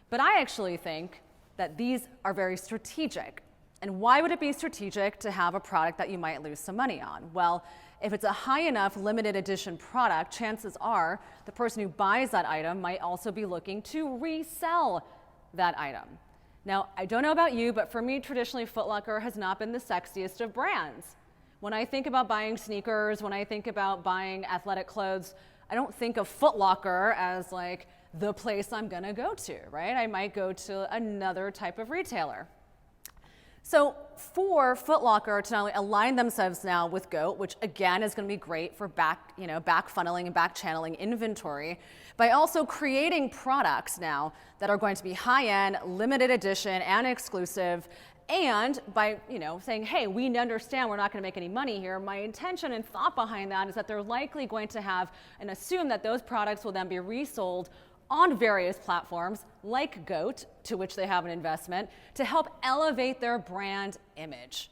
But I actually think that these are very strategic. And why would it be strategic to have a product that you might lose some money on? Well, if it's a high enough limited edition product, chances are the person who buys that item might also be looking to resell that item. Now, I don't know about you, but for me, traditionally, Foot Locker has not been the sexiest of brands. When I think about buying sneakers, when I think about buying athletic clothes, I don't think of Foot Locker as like the place I'm gonna go to, right? I might go to another type of retailer. So for Foot Locker to not only align themselves now with GOAT, which again is going to be great for back funneling and back channeling inventory, by also creating products now that are going to be high-end, limited edition, and exclusive, and by saying, hey, we understand we're not going to make any money here. My intention and thought behind that is that they're likely going to have and assume that those products will then be resold on various platforms like GOAT, to which they have an investment, to help elevate their brand image,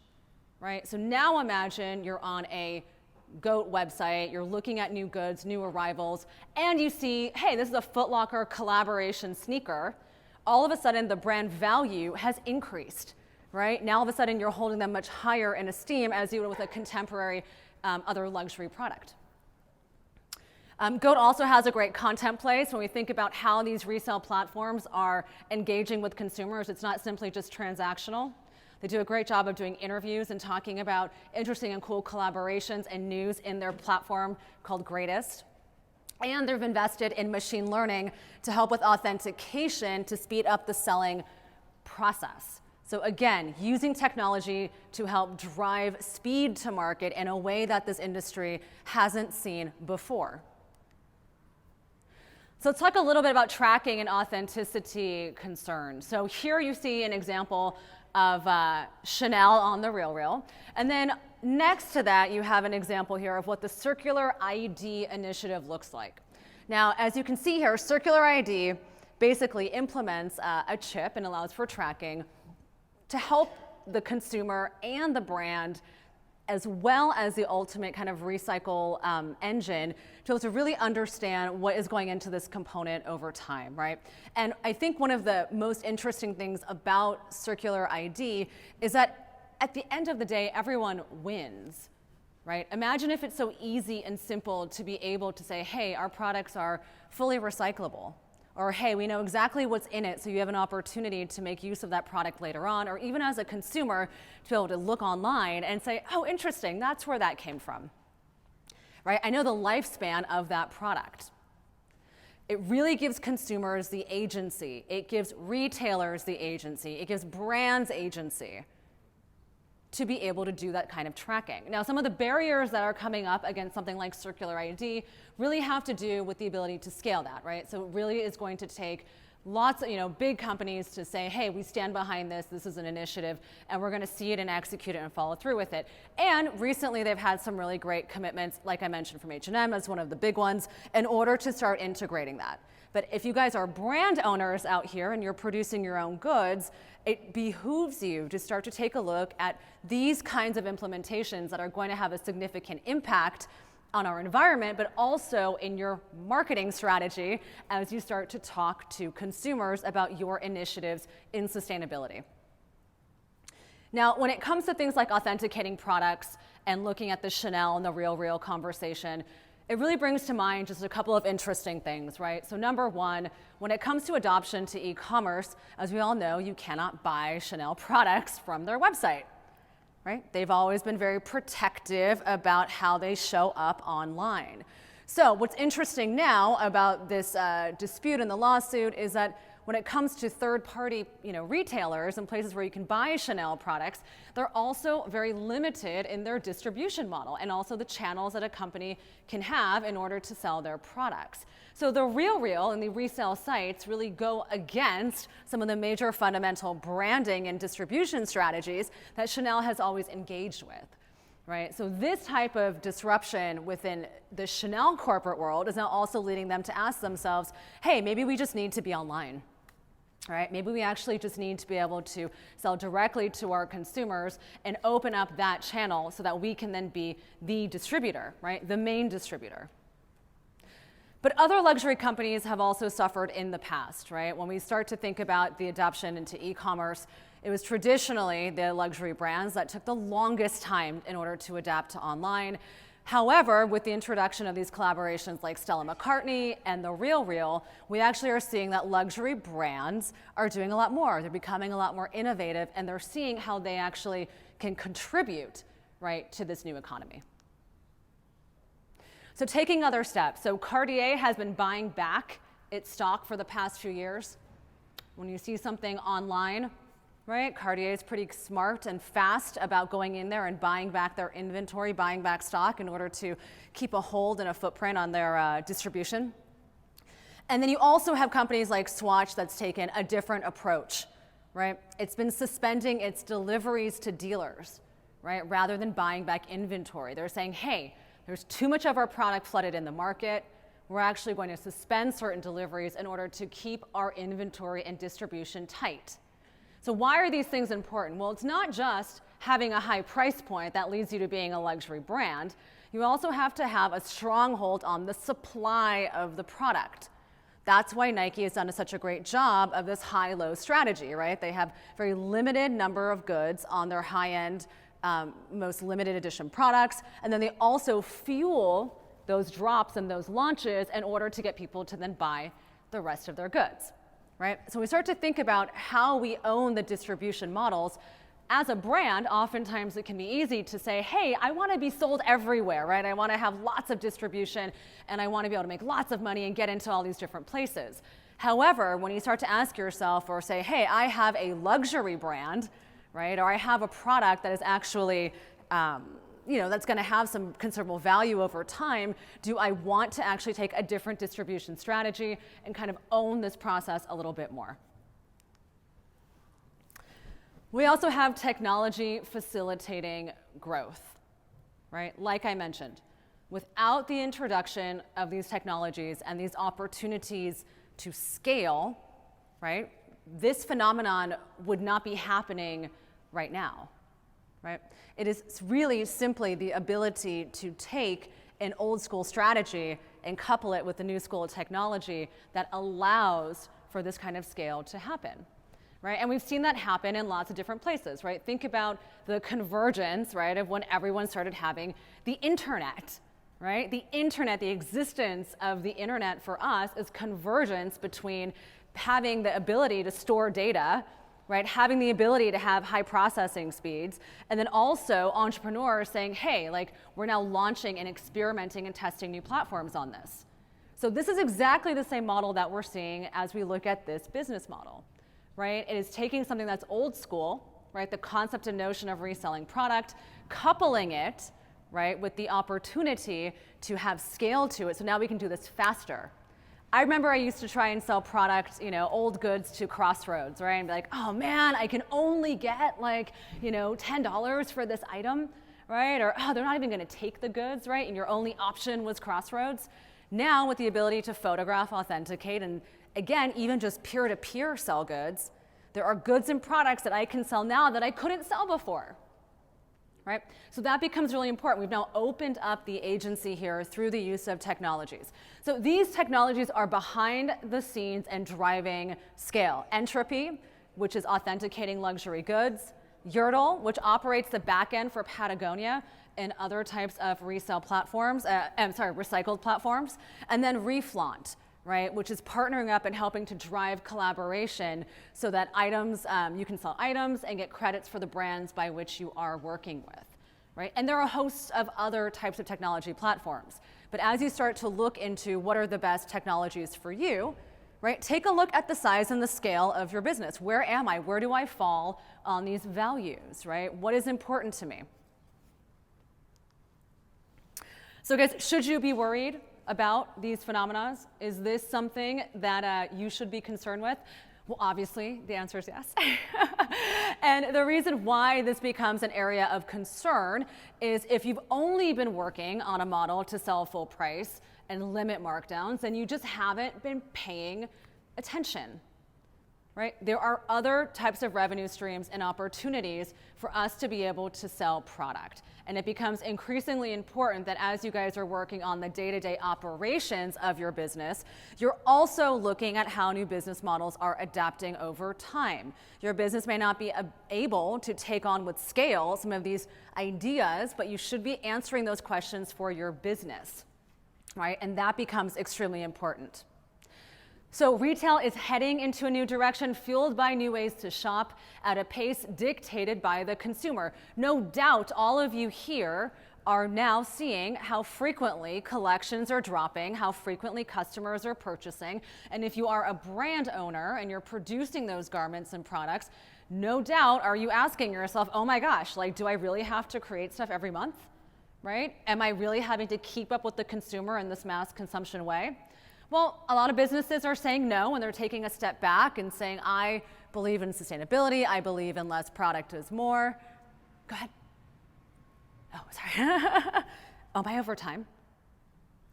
right? So now imagine you're on a GOAT website, you're looking at new goods, new arrivals, and you see, hey, this is a Foot Locker collaboration sneaker. All of a sudden, the brand value has increased, right? Now all of a sudden, you're holding them much higher in esteem as you would with a contemporary other luxury product. GOAT also has a great content place. When we think about how these resale platforms are engaging with consumers, it's not simply just transactional. They do a great job of doing interviews and talking about interesting and cool collaborations and news in their platform called Greatest. And they've invested in machine learning to help with authentication to speed up the selling process. So again, using technology to help drive speed to market in a way that this industry hasn't seen before. So let's talk a little bit about tracking and authenticity concerns. So here you see an example of Chanel on the RealReal. And then next to that, you have an example here of what the Circular ID initiative looks like. Now, as you can see here, Circular ID basically implements a chip and allows for tracking to help the consumer and the brand, as well as the ultimate kind of recycle engine, to be able to really understand what is going into this component over time, right? And I think one of the most interesting things about Circular ID is that at the end of the day, everyone wins, right? Imagine if it's so easy and simple to be able to say, hey, our products are fully recyclable. Or, hey, we know exactly what's in it, so you have an opportunity to make use of that product later on, or even as a consumer, to be able to look online and say, oh, interesting, that's where that came from, right? I know the lifespan of that product. It really gives consumers the agency. It gives retailers the agency. It gives brands agency to be able to do that kind of tracking. Now, some of the barriers that are coming up against something like Circular ID really have to do with the ability to scale that, right? So it really is going to take lots of, big companies to say, hey, we stand behind this, this is an initiative, and we're gonna see it and execute it and follow through with it. And recently they've had some really great commitments, like I mentioned from H&M as one of the big ones, in order to start integrating that. But if you guys are brand owners out here and you're producing your own goods, it behooves you to start to take a look at these kinds of implementations that are going to have a significant impact on our environment, but also in your marketing strategy as you start to talk to consumers about your initiatives in sustainability. Now, when it comes to things like authenticating products and looking at the Chanel and the RealReal conversation, it really brings to mind just a couple of interesting things, right? So number one, when it comes to adoption to e-commerce, as we all know, you cannot buy Chanel products from their website, right? They've always been very protective about how they show up online. So what's interesting now about this dispute and the lawsuit is that when it comes to third-party retailers and places where you can buy Chanel products, they're also very limited in their distribution model and also the channels that a company can have in order to sell their products. So the RealReal and the resale sites really go against some of the major fundamental branding and distribution strategies that Chanel has always engaged with. Right? So this type of disruption within the Chanel corporate world is now also leading them to ask themselves, hey, maybe we just need to be online. Right? Maybe we actually just need to be able to sell directly to our consumers and open up that channel so that we can then be the distributor, right? The main distributor. But other luxury companies have also suffered in the past, right? When we start to think about the adoption into e-commerce, it was traditionally the luxury brands that took the longest time in order to adapt to online. However, with the introduction of these collaborations like Stella McCartney and the RealReal, we actually are seeing that luxury brands are doing a lot more. They're becoming a lot more innovative, and they're seeing how they actually can contribute, right, to this new economy. So taking other steps. So Cartier has been buying back its stock for the past few years. When you see something online, right? Cartier is pretty smart and fast about going in there and buying back their inventory, buying back stock in order to keep a hold and a footprint on their distribution. And then you also have companies like Swatch that's taken a different approach, right? It's been suspending its deliveries to dealers, right? Rather than buying back inventory. They're saying, hey, there's too much of our product flooded in the market. We're actually going to suspend certain deliveries in order to keep our inventory and distribution tight. So why are these things important? Well, it's not just having a high price point that leads you to being a luxury brand. You also have to have a stronghold on the supply of the product. That's why Nike has done such a great job of this high-low strategy, right? They have very limited number of goods on their high-end, most limited edition products, and then they also fuel those drops and those launches in order to get people to then buy the rest of their goods. Right? So we start to think about how we own the distribution models. As a brand, oftentimes it can be easy to say, hey, I want to be sold everywhere, right? I want to have lots of distribution and I want to be able to make lots of money and get into all these different places. However, when you start to ask yourself or say, hey, I have a luxury brand, right? Or I have a product that is actually, that's going to have some considerable value over time. Do I want to actually take a different distribution strategy and kind of own this process a little bit more? We also have technology facilitating growth, right? Like I mentioned, without the introduction of these technologies and these opportunities to scale, right, this phenomenon would not be happening right now, right? It is really simply the ability to take an old school strategy and couple it with the new school of technology that allows for this kind of scale to happen, right? And we've seen that happen in lots of different places, right? Think about the convergence, right, of when everyone started having the internet, right? The internet, the existence of the internet for us is convergence between having the ability to store data, right? Having the ability to have high processing speeds, and then also entrepreneurs saying, hey, like we're now launching and experimenting and testing new platforms on this. So this is exactly the same model that we're seeing as we look at this business model, right? It is taking something that's old school, right? The concept and notion of reselling product, coupling it, right, with the opportunity to have scale to it. So now we can do this faster. I remember I used to try and sell product, old goods to Crossroads, right? And be like, oh man, I can only get like, $10 for this item, right? Or, oh, they're not even gonna take the goods, right? And your only option was Crossroads. Now with the ability to photograph, authenticate, and again, even just peer-to-peer sell goods, there are goods and products that I can sell now that I couldn't sell before. Right? So that becomes really important. We've now opened up the agency here through the use of technologies. So these technologies are behind the scenes and driving scale. Entropy, which is authenticating luxury goods. Yurtle, which operates the back end for Patagonia and other types of resale platforms, recycled platforms. And then Reflaunt, right, which is partnering up and helping to drive collaboration so that items, you can sell items and get credits for the brands by which you are working with, right? And there are a host of other types of technology platforms. But as you start to look into what are the best technologies for you, right, take a look at the size and the scale of your business. Where am I? Where do I fall on these values, right? What is important to me? So guys, should you be worried about these phenomena? Is this something that you should be concerned with? Well, obviously, the answer is yes. And the reason why this becomes an area of concern is if you've only been working on a model to sell full price and limit markdowns, then you just haven't been paying attention, right? There are other types of revenue streams and opportunities for us to be able to sell product. And it becomes increasingly important that as you guys are working on the day-to-day operations of your business, you're also looking at how new business models are adapting over time. Your business may not be able to take on with scale some of these ideas, but you should be answering those questions for your business, right? And that becomes extremely important. So retail is heading into a new direction, fueled by new ways to shop at a pace dictated by the consumer. No doubt all of you here are now seeing how frequently collections are dropping, how frequently customers are purchasing. And if you are a brand owner and you're producing those garments and products, no doubt are you asking yourself, oh my gosh, like, do I really have to create stuff every month, right? Am I really having to keep up with the consumer in this mass consumption way? Well, a lot of businesses are saying no, and they're taking a step back and saying, I believe in sustainability. I believe in less product is more. Go ahead. Oh, sorry. Oh, am I over time?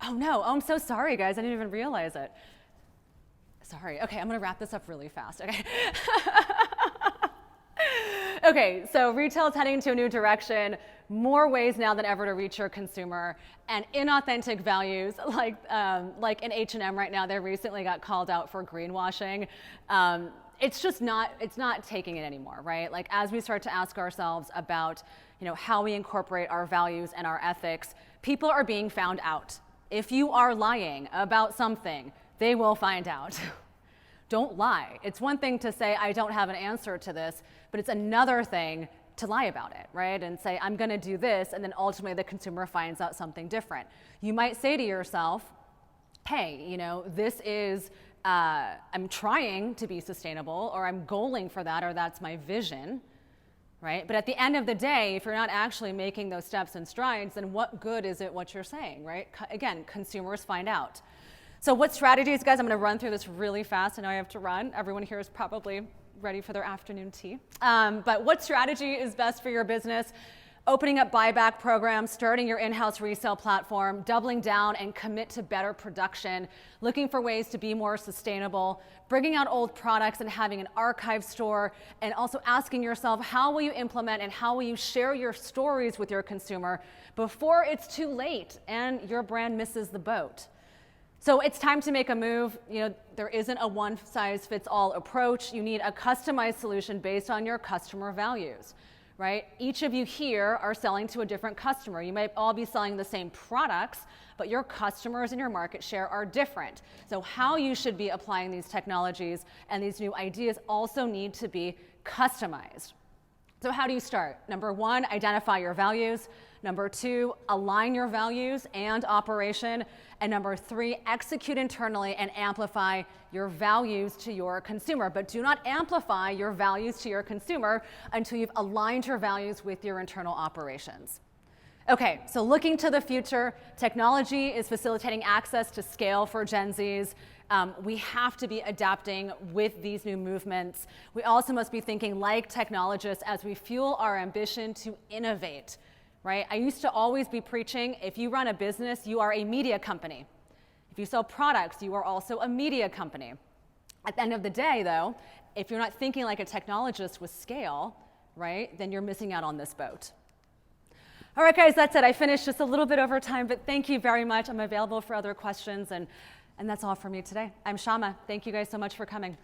Oh, no. Oh, I'm so sorry, guys. I didn't even realize it. Sorry. Okay, I'm going to wrap this up really fast. Okay. Okay, so retail is heading into a new direction, more ways now than ever to reach your consumer, and inauthentic values like in H&M right now, they recently got called out for greenwashing. It's just not, it's not taking it anymore, right? Like as we start to ask ourselves about, how we incorporate our values and our ethics, people are being found out. If you are lying about something, they will find out. Don't lie. It's one thing to say, I don't have an answer to this, but it's another thing to lie about it, right? And say, I'm gonna do this, and then ultimately the consumer finds out something different. You might say to yourself, hey, this is I'm trying to be sustainable, or I'm goaling for that, or that's my vision, right? But at the end of the day, if you're not actually making those steps and strides, then what good is it what you're saying, right? Again, consumers find out. So what strategies, guys, I'm gonna run through this really fast. I know I have to run. Everyone here is probably ready for their afternoon tea. But what strategy is best for your business? Opening up buyback programs, starting your in-house resale platform, doubling down and commit to better production, looking for ways to be more sustainable, bringing out old products and having an archive store, and also asking yourself, how will you implement and how will you share your stories with your consumer before it's too late and your brand misses the boat? So it's time to make a move. There isn't a one-size-fits-all approach. You need a customized solution based on your customer values. Right? Each of you here are selling to a different customer. You might all be selling the same products, but your customers and your market share are different. So how you should be applying these technologies and these new ideas also need to be customized. So how do you start? Number one, identify your values. Number two, align your values and operation. And number three, execute internally and amplify your values to your consumer. But do not amplify your values to your consumer until you've aligned your values with your internal operations. Okay, so looking to the future, technology is facilitating access to scale for Gen Zs. We have to be adapting with these new movements. We also must be thinking like technologists as we fuel our ambition to innovate, right? I used to always be preaching, if you run a business, you are a media company. If you sell products, you are also a media company. At the end of the day, though, if you're not thinking like a technologist with scale, right, then you're missing out on this boat. All right, guys, that's it. I finished just a little bit over time, but thank you very much. I'm available for other questions, and that's all for me today. I'm Syama. Thank you guys so much for coming.